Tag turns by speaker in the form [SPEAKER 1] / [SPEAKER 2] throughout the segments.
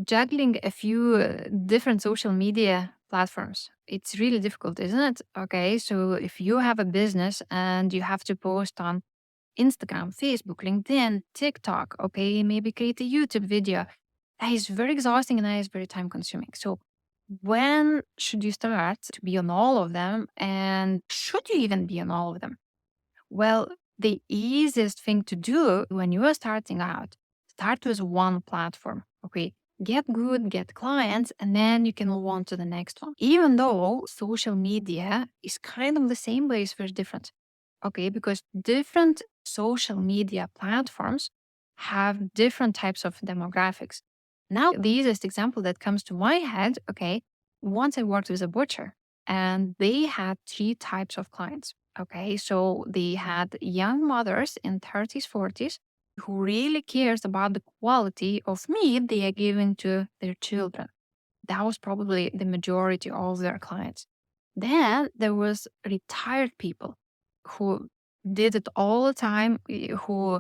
[SPEAKER 1] juggling a few different social media platforms. It's really difficult, isn't it? Okay, so if you have a business and you have to post on Instagram, Facebook, LinkedIn, TikTok, okay, maybe create a YouTube video, that is very exhausting and that is very time consuming. So when should you start to be on all of them? And should you even be on all of them? Well, the easiest thing to do when you are starting out, start with one platform. Okay. Get good, get clients, and then you can move on to the next one. Even though social media is kind of the same, but it's very different. Okay. Because different social media platforms have different types of demographics. Now, the easiest example that comes to my head, okay, once I worked with a butcher and they had three types of clients. Okay, so they had young mothers in 30s, 40s who really cares about the quality of meat they are giving to their children. That was probably the majority of their clients. Then there was retired people who did it all the time, who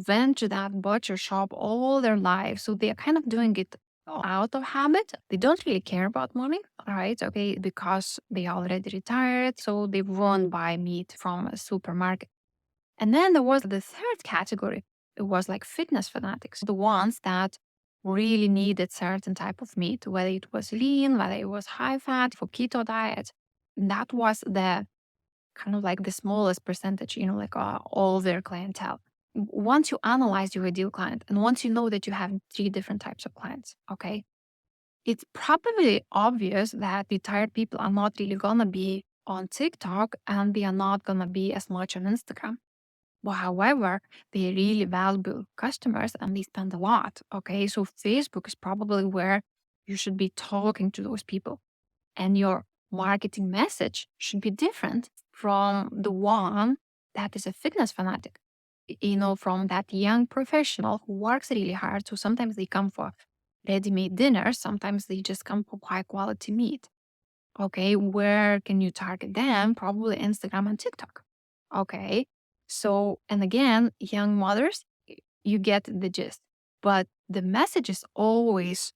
[SPEAKER 1] went to that butcher shop all their lives. So they are kind of doing it out of habit. They don't really care about money, right? Okay, because they already retired, so they won't buy meat from a supermarket. And then there was the third category. It was like fitness fanatics, the ones that really needed certain type of meat, whether it was lean, whether it was high fat for keto diet. That was the kind of like the smallest percentage, like all their clientele. Once you analyze your ideal client and once you know that you have three different types of clients, okay, it's probably obvious that retired people are not really gonna be on TikTok and they are not gonna be as much on Instagram. But however, they're really valuable customers and they spend a lot. Okay. So Facebook is probably where you should be talking to those people. And your marketing message should be different from the one that is a fitness fanatic, from that young professional who works really hard. So sometimes they come for ready made dinners, sometimes they just come for high quality meat. Okay. Where can you target them? Probably Instagram and TikTok. Okay. So, and again, young mothers, you get the gist. But the message is always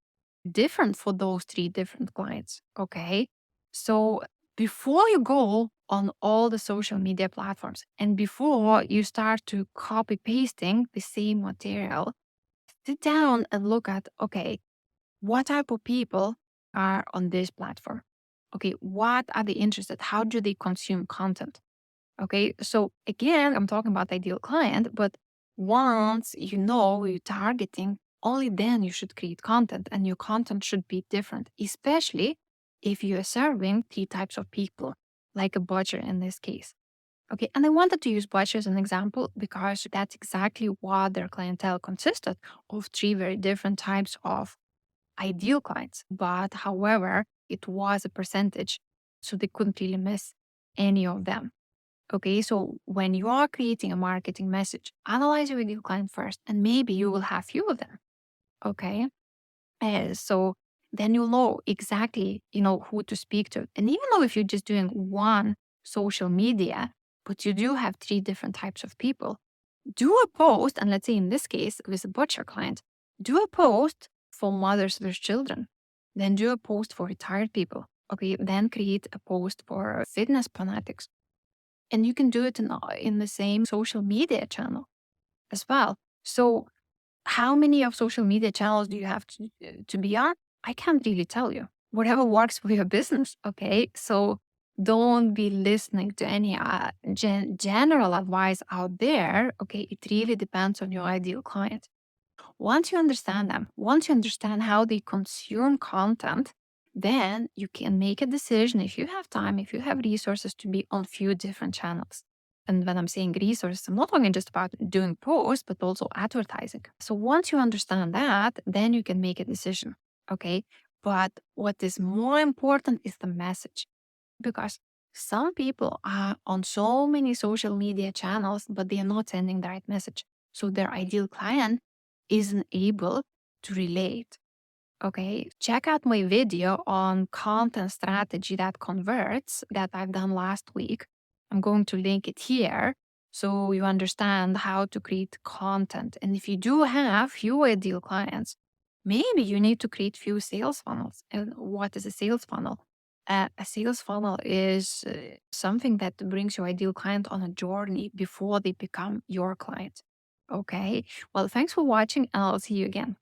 [SPEAKER 1] different for those three different clients. Okay. So, before you go on all the social media platforms and before you start to copy pasting the same material, sit down and look at, okay, what type of people are on this platform? Okay, what are they interested? How do they consume content? Okay, so again, I'm talking about the ideal client, but once you know you're targeting, only then you should create content and your content should be different, especially if you are serving three types of people, like a butcher in this case. Okay, and I wanted to use butcher as an example because that's exactly what their clientele consisted of three very different types of ideal clients. But however, it was a percentage, so they couldn't really miss any of them. Okay, so when you are creating a marketing message, analyze your ideal client first, and maybe you will have few of them. Okay, so then you'll know exactly who to speak to. And even though if you're just doing one social media, but you do have three different types of people, do a post, and let's say in this case with a butcher client, do a post for mothers with children, then do a post for retired people. Okay, then create a post for fitness fanatics. And you can do it in the same social media channel as well. So how many of social media channels do you have to be on? I can't really tell you. Whatever works for your business. Okay. So don't be listening to any general advice out there. Okay. It really depends on your ideal client. Once you understand them, once you understand how they consume content, then you can make a decision if you have time, if you have resources to be on few different channels. And when I'm saying resources, I'm not talking just about doing posts, but also advertising. So once you understand that, then you can make a decision. Okay. But what is more important is the message, because some people are on so many social media channels, but they are not sending the right message. So their ideal client isn't able to relate. Okay, check out my video on content strategy that converts that I've done last week. I'm going to link it here so you understand how to create content. And if you do have few ideal clients, Maybe you need to create few sales funnels. And what is a sales funnel? A sales funnel is something that brings your ideal client on a journey before they become your client. Okay. Well, thanks for watching, and I'll see you again.